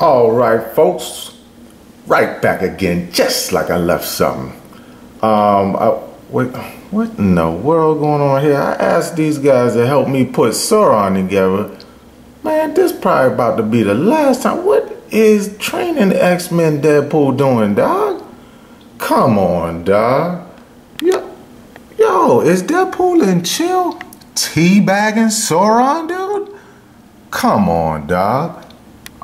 All right, folks, right back again, just like I left something. What in the world going on here? I asked these guys to help me put Sauron together. Man, this probably about to be the last time. What is Training X-Men Deadpool doing, dog? Come on, dog. Yo, is Deadpool and Chill teabagging Sauron, dude? Come on, dog.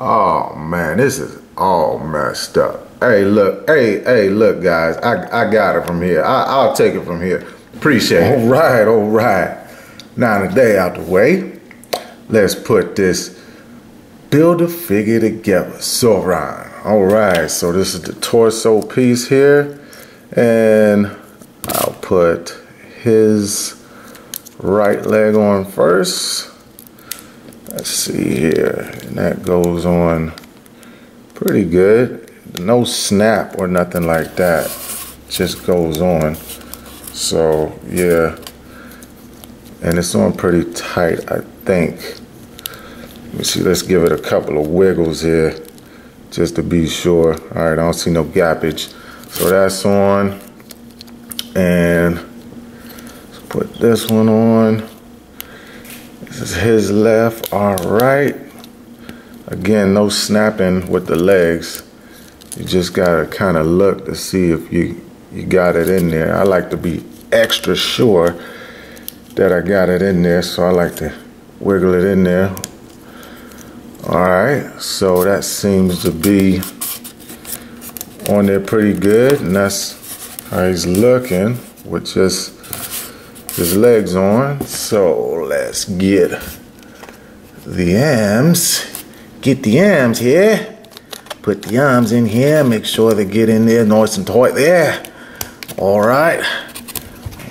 Oh man, this is all messed up. Hey, look, look, guys. I got it from here. I'll take it from here. Appreciate it. All right. Now the day out the way, let's put this Build-A-Figure together, Sauron. All right, so this is the torso piece here, and I'll put his right leg on first. Let's see here, and that goes on pretty good. No snap or nothing like that, just goes on. So yeah, and it's on pretty tight, I think. Let me see, let's give it a couple of wiggles here just to be sure. All right, I don't see no gappage. So that's on, and let's put this one on. This is his left. All right. Again, no snapping with the legs. You just gotta kind of look to see if you got it in there. I like to be extra sure that I got it in there, so I like to wiggle it in there. All right, so that seems to be on there pretty good, and that's how he's looking with just his legs on. So let's get the arms. Get the arms here. Put the arms in here. Make sure they get in there nice and tight there. All right.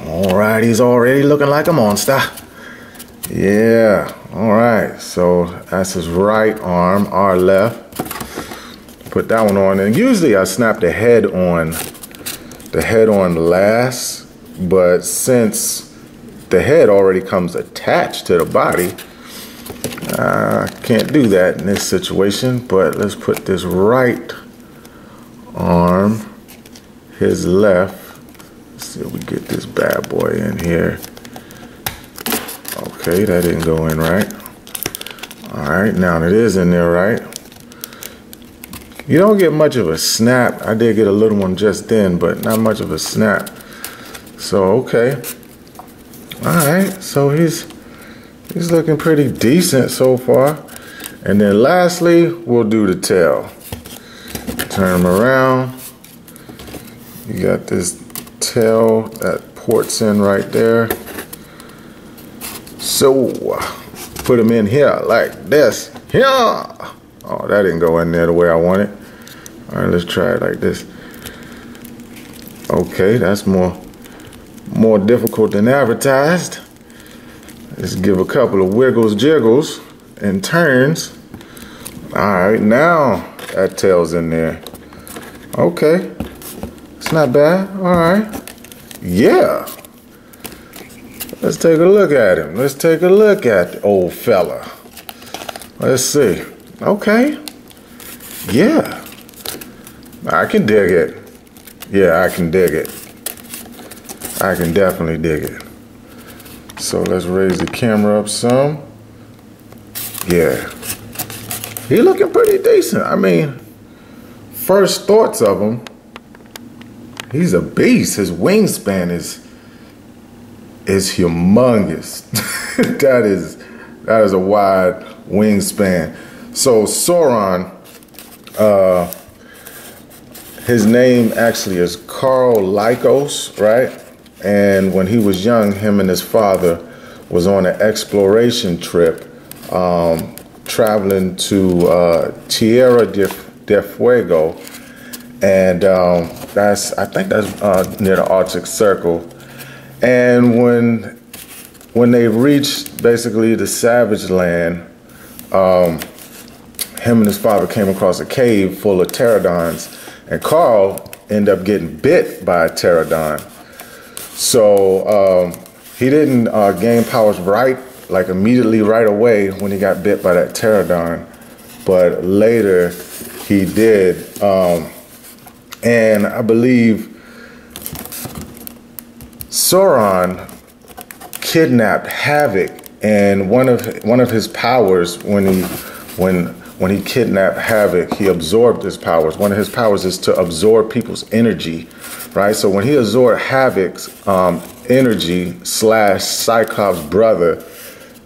All right, he's already looking like a monster. Yeah. All right. So that's his right arm, our left. Put that one on, and usually I snap the head on last, but since the head already comes attached to the body, I can't do that in this situation. But let's put this right arm, his left. Let's see if we get this bad boy in here. Okay, that didn't go in right. All right, now it is in there right. You don't get much of a snap. I did get a little one just then, but not much of a snap. So, okay. All right, so he's looking pretty decent so far. And then lastly, we'll do the tail. Turn him around. You got this tail that ports in right there. So put him in here like this. Here. Oh, that didn't go in there the way I want it. All right, let's try it like this. Okay, that's more difficult than advertised. Let's give a couple of wiggles, jiggles, and turns. All right, now that tail's in there. Okay, it's not bad. All right, yeah. Let's take a look at him. Let's take a look at the old fella. Let's see. Okay, yeah. I can dig it. Yeah, I can dig it. I can definitely dig it. So let's raise the camera up some. Yeah. He looking pretty decent. I mean, first thoughts of him, he's a beast. His wingspan is humongous. that is a wide wingspan. So Sauron, his name actually is Carl Lycos, right? And when he was young, him and his father was on an exploration trip, traveling to Tierra del Fuego, and I think that's near the Arctic Circle. And when they reached basically the savage land, him and his father came across a cave full of pterodons, and Carl ended up getting bit by a pterodon. So he didn't gain powers immediately right away when he got bit by that pterodon, but later he did. And I believe Sauron kidnapped Havoc, and one of his powers, when he kidnapped Havoc, he absorbed his powers. One of his powers is to absorb people's energy, right? So when he absorbed Havoc's energy / Cyclops' brother,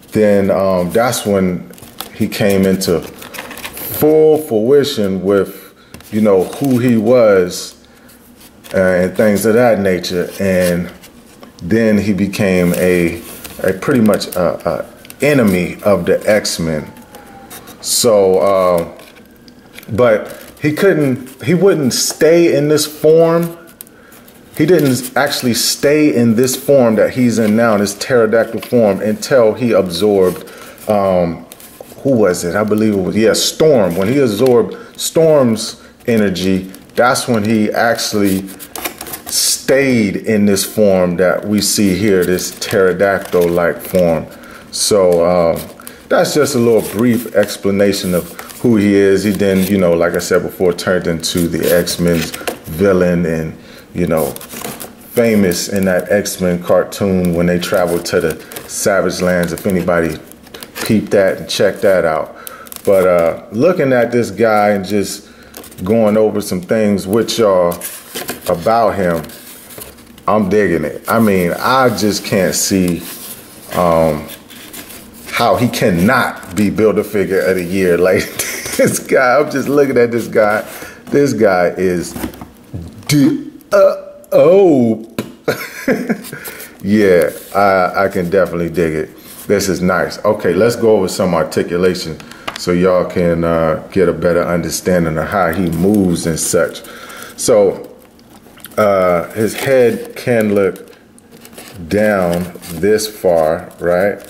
then that's when he came into full fruition with, you know, who he was and things of that nature. And then he became a pretty much a enemy of the X-Men. So, but he wouldn't stay in this form. He didn't actually stay in this form that he's in now, this pterodactyl form, until he absorbed, who was it? I believe it was, yeah, Storm. When he absorbed Storm's energy, that's when he actually stayed in this form that we see here, this pterodactyl-like form. So that's just a little brief explanation of who he is. He then, you know, like I said before, turned into the X-Men's villain, and, you know, famous in that X-Men cartoon when they traveled to the Savage Lands, if anybody peeped that and checked that out. But looking at this guy and just going over some things with y'all about him, I'm digging it. I mean, I just can't see how he cannot be Build-A-Figure of the Year. Like, this guy, I'm just looking at this guy. This guy is yeah, I can definitely dig it. This is nice. Okay, let's go over some articulation so y'all can get a better understanding of how he moves and such. So his head can look down this far, right?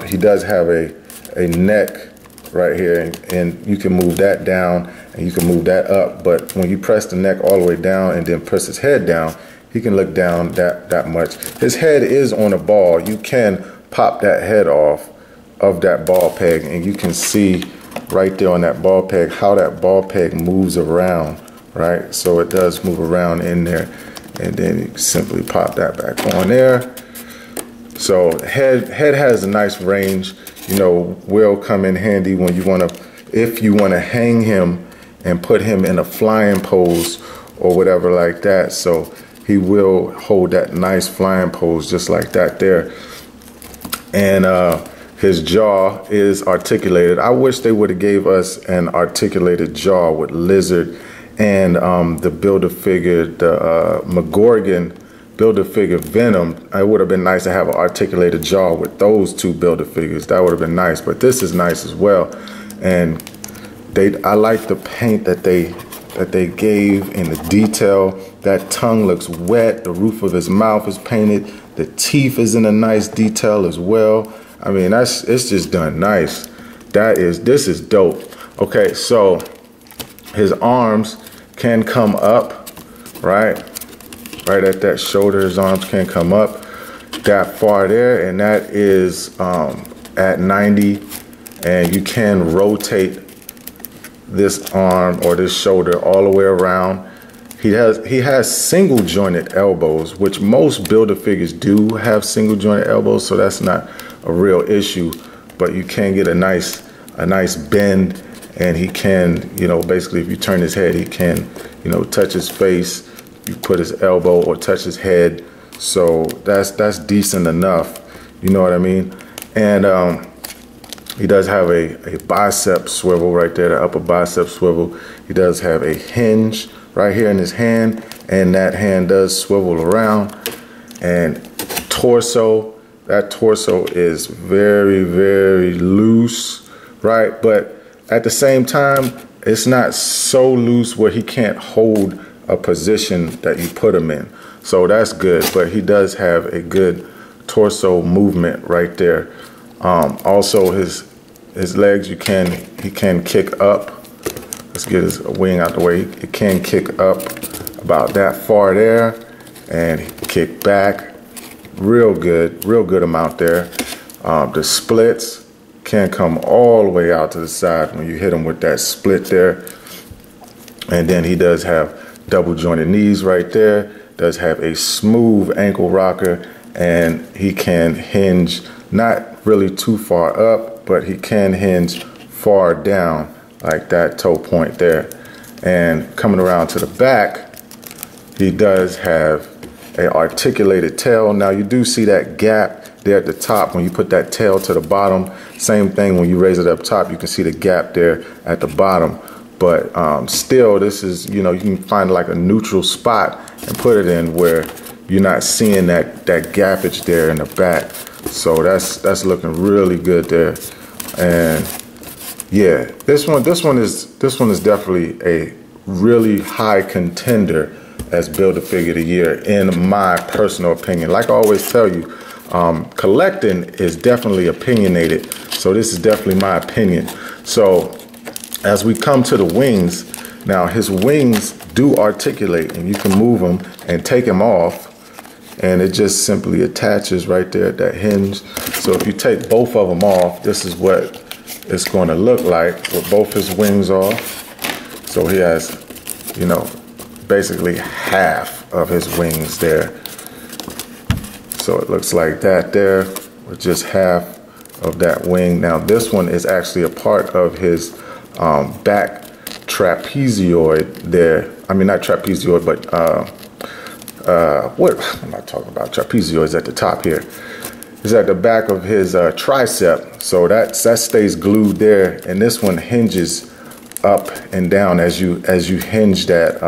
He does have a neck right here, and you can move that down and you can move that up. But when you press the neck all the way down and then press his head down, he can look down that much. His head is on a ball. You can pop that head off of that ball peg, and you can see right there on that ball peg how that ball peg moves around, right? So it does move around in there, and then you simply pop that back on there. So head has a nice range, you know, will come in handy when you want to, if you want to hang him and put him in a flying pose or whatever like that. So he will hold that nice flying pose just like that there. And his jaw is articulated. I wish they would have gave us an articulated jaw with Lizard and the Build-A-Figure, the McGorgon Build-A-Figure Venom. It would have been nice to have an articulated jaw with those two Build-A-Figures. That would have been nice, but this is nice as well. And I like the paint that they gave in the detail. That tongue looks wet. The roof of his mouth is painted. The teeth is in a nice detail as well. I mean, it's just done nice. This is dope. Okay, so his arms can come up, right? Right at that shoulder, his arms can come up that far there, and that is at 90. And you can rotate this arm or this shoulder all the way around. He has single jointed elbows, which most Build-A-Figures do have single jointed elbows, so that's not a real issue. But you can get a nice bend, and he can, you know, basically if you turn his head, he can, you know, touch his face. You put his elbow or touch his head, so that's decent enough. You know what I mean? And he does have a bicep swivel right there, the upper bicep swivel. He does have a hinge right here in his hand, and that hand does swivel around. And torso, that torso is very, very loose, right? But at the same time, it's not so loose where he can't hold a position that you put him in. So that's good, but he does have a good torso movement right there. Also his legs, he can kick up. Let's get his wing out the way. It can kick up about that far there, and kick back. Real good amount there. The splits can come all the way out to the side when you hit him with that split there. And then he does have double jointed knees right there, does have a smooth ankle rocker, and he can hinge not really too far up, but he can hinge far down like that toe point there. And coming around to the back, he does have a articulated tail. Now you do see that gap there at the top when you put that tail to the bottom. Same thing when you raise it up top, you can see the gap there at the bottom. But still, this is, you know, you can find like a neutral spot and put it in where you're not seeing that gappage there in the back. So that's looking really good there. And yeah, this one is definitely a really high contender as Build-A-Figure of the Year, in my personal opinion. Like I always tell you, collecting is definitely opinionated. So this is definitely my opinion. So as we come to the wings, now his wings do articulate, and you can move them and take them off, and it just simply attaches right there at that hinge. So if you take both of them off, this is what it's going to look like with both his wings off. So he has, you know, basically half of his wings there. So it looks like that there with just half of that wing. Now this one is actually a part of his back trapezoid there. I mean, not trapezoid, but what am I talking about? Trapezoid's at the top here. It's at the back of his tricep, so that stays glued there, and this one hinges up and down as you hinge that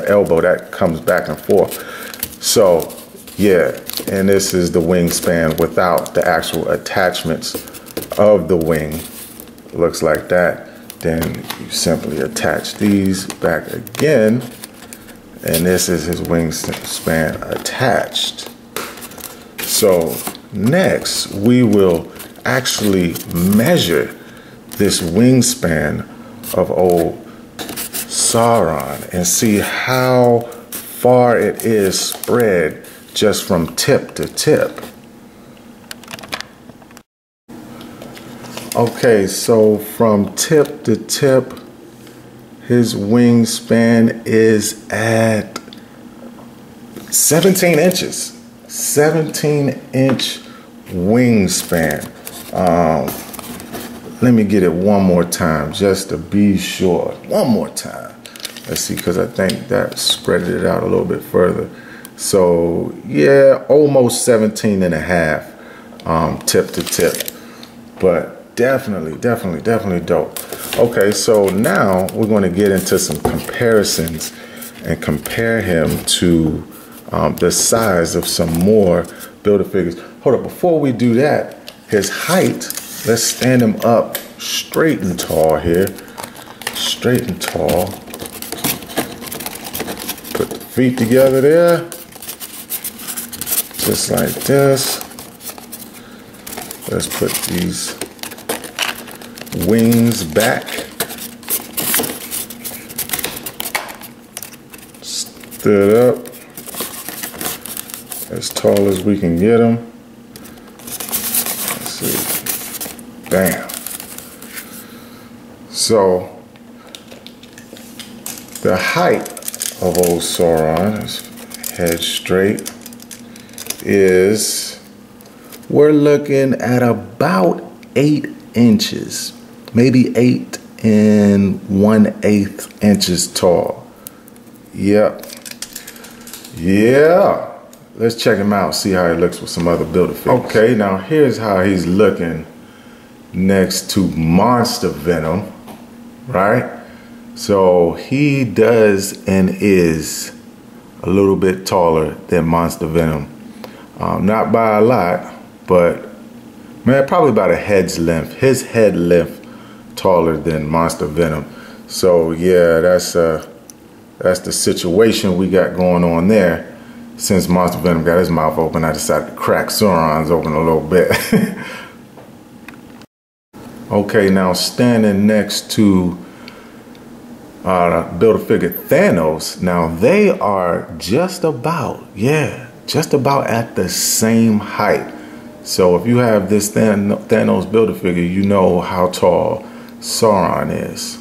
elbow. That comes back and forth. So yeah, and this is the wingspan without the actual attachments of the wing. Looks like that. Then you simply attach these back again, and this is his wingspan attached. So next we will actually measure this wingspan of old Sauron and see how far it is spread just from tip to tip. Okay, so from tip to tip, his wingspan is at 17 inches. 17-inch wingspan. Let me get it one more time just to be sure. One more time. Let's see, because I think that spread it out a little bit further. So yeah, almost 17 and a half tip to tip. But definitely dope. Okay, so now we're going to get into some comparisons and compare him to the size of some more Build-A-Figures. Hold up, before we do that, his height, let's stand him up straight and tall here. Straight and tall. Put the feet together there. Just like this. Let's put these wings back. Stood up. As tall as we can get them. Let's see. Bam. So the height of old Sauron, his head straight, is, we're looking at about 8 inches, maybe 8 1/8 inches tall. Yep. Yeah. Let's check him out, see how he looks with some other Build-A-Figures. Okay, now here's how he's looking next to Monster Venom, right? So he does and is a little bit taller than Monster Venom. Not by a lot, but man, probably about a head's length. His head length taller than Monster Venom. So yeah, that's the situation we got going on there. Since Monster Venom got his mouth open, I decided to crack Sauron's open a little bit. Okay, now standing next to Build-A-Figure Thanos, now they are just about at the same height. So if you have this Thanos Build-A-Figure, you know how tall Sauron is.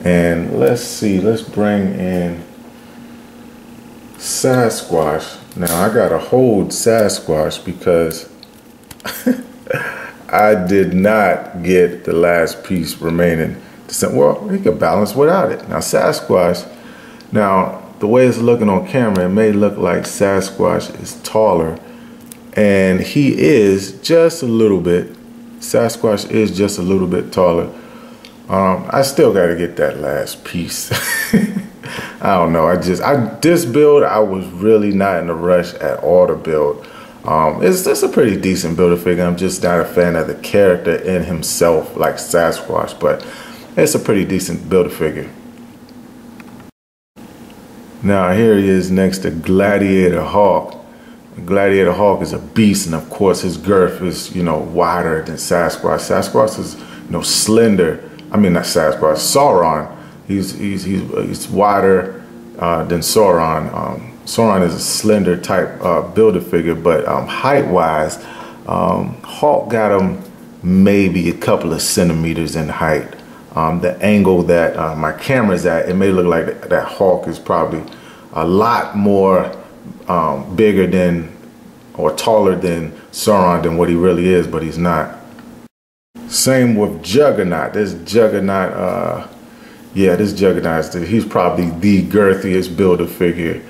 And let's see, let's bring in Sasquatch. Now I gotta hold Sasquatch because I did not get the last piece remaining. Well, he could balance without it. Now Sasquatch, now the way it's looking on camera, it may look like Sasquatch is taller, and he is just a little bit. Sasquatch is just a little bit taller. I still got to get that last piece. I don't know. This build, I was really not in a rush at all to build. It's a pretty decent Build-A-Figure. I'm just not a fan of the character in himself, like Sasquatch, but it's a pretty decent Build-A-Figure. Now here he is next to Gladiator Hawk. Gladiator Hawk is a beast, and of course his girth is, you know, wider than Sasquatch. Sasquatch is, you know, slender. I mean, not Sasquatch, Sauron. He's wider than Sauron. Sauron is a slender type Build-A-Figure, but height-wise, Hawk got him maybe a couple of centimeters in height. The angle that my camera's at, it may look like that Hawk is probably a lot more bigger than or taller than Sauron than what he really is, but he's not. Same with Juggernaut. This Juggernaut, this Juggernaut, he's probably the girthiest Build-A-Figure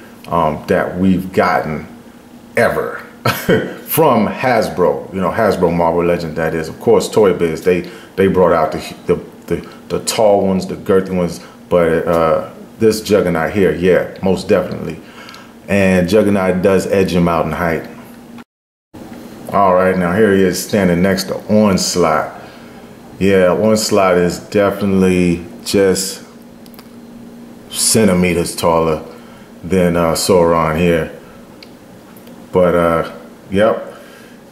that we've gotten ever from Hasbro. You know, Hasbro Marvel Legends, that is. Of course, Toy Biz, they brought out the tall ones, the girthy ones, but this Juggernaut here, yeah, most definitely. And Juggernaut does edge him out in height. All right, now here he is standing next to Onslaught. Yeah, Onslaught is definitely just centimeters taller than Sauron here. But yep,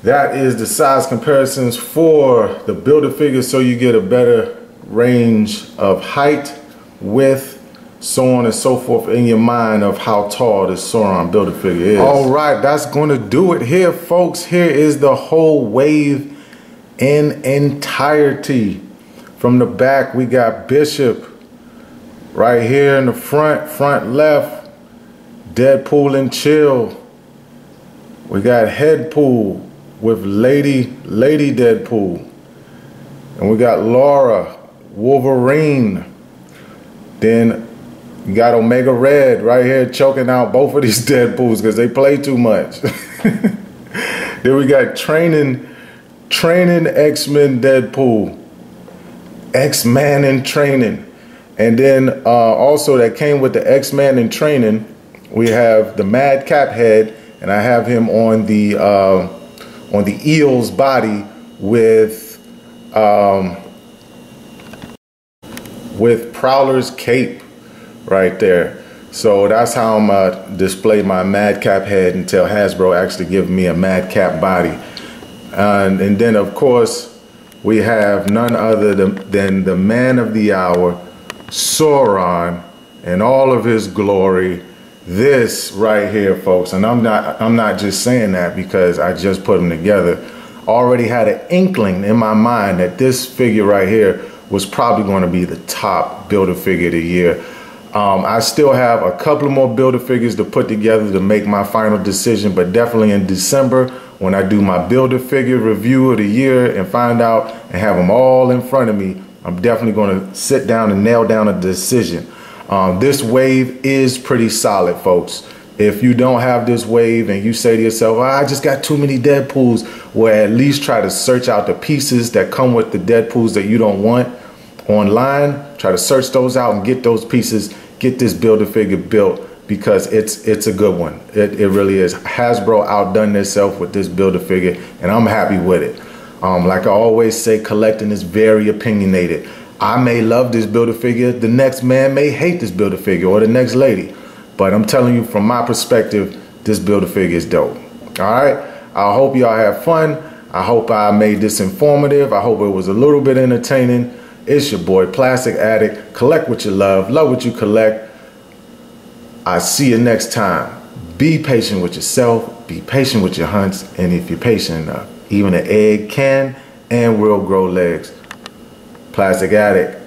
that is the size comparisons for the Build-A-Figure, so you get a better range of height, width, so on and so forth in your mind of how tall this Sauron Build-A-Figure is. All right, that's going to do it here, folks. Here is the whole wave in entirety. From the back, we got Bishop. Right here in the front left, Deadpool and Chill. We got Headpool with Lady Deadpool. And we got Laura, Wolverine. Then you got Omega Red right here choking out both of these Deadpools because they play too much. Then we got training X-Men Deadpool. X-Man in training. And then also that came with the X-Man in training, we have the Madcap head, and I have him on the eel's body with Prowler's cape right there. So that's how I'm display my Madcap head until Hasbro actually give me a Madcap body. And then of course we have none other than the man of the hour, Sauron, in all of his glory. This right here, folks, and I'm not just saying that because I just put them together. Already had an inkling in my mind that this figure right here was probably going to be the top Build-A-Figure of the year. I still have a couple of more Build-A-Figures to put together to make my final decision, but definitely in December when I do my Build-A-Figure review of the year and find out and have them all in front of me, I'm definitely going to sit down and nail down a decision. This wave is pretty solid, folks. If you don't have this wave and you say to yourself, I just got too many Deadpools, well, at least try to search out the pieces that come with the Deadpools that you don't want online. Try to search those out and get those pieces. Get this Build-A-Figure built because it's a good one. It really is. Hasbro outdone themselves with this Build-A-Figure, and I'm happy with it. Like I always say, collecting is very opinionated. I may love this Build-A-Figure. The next man may hate this Build-A-Figure, or the next lady. But I'm telling you, from my perspective, this Build-A-Figure is dope. All right? I hope y'all have fun. I hope I made this informative. I hope it was a little bit entertaining. It's your boy, Plastic Addict. Collect what you love what you collect. I see you next time. Be patient with yourself. Be patient with your hunts. And if you're patient enough, even an egg can and will grow legs. Plastic Addict.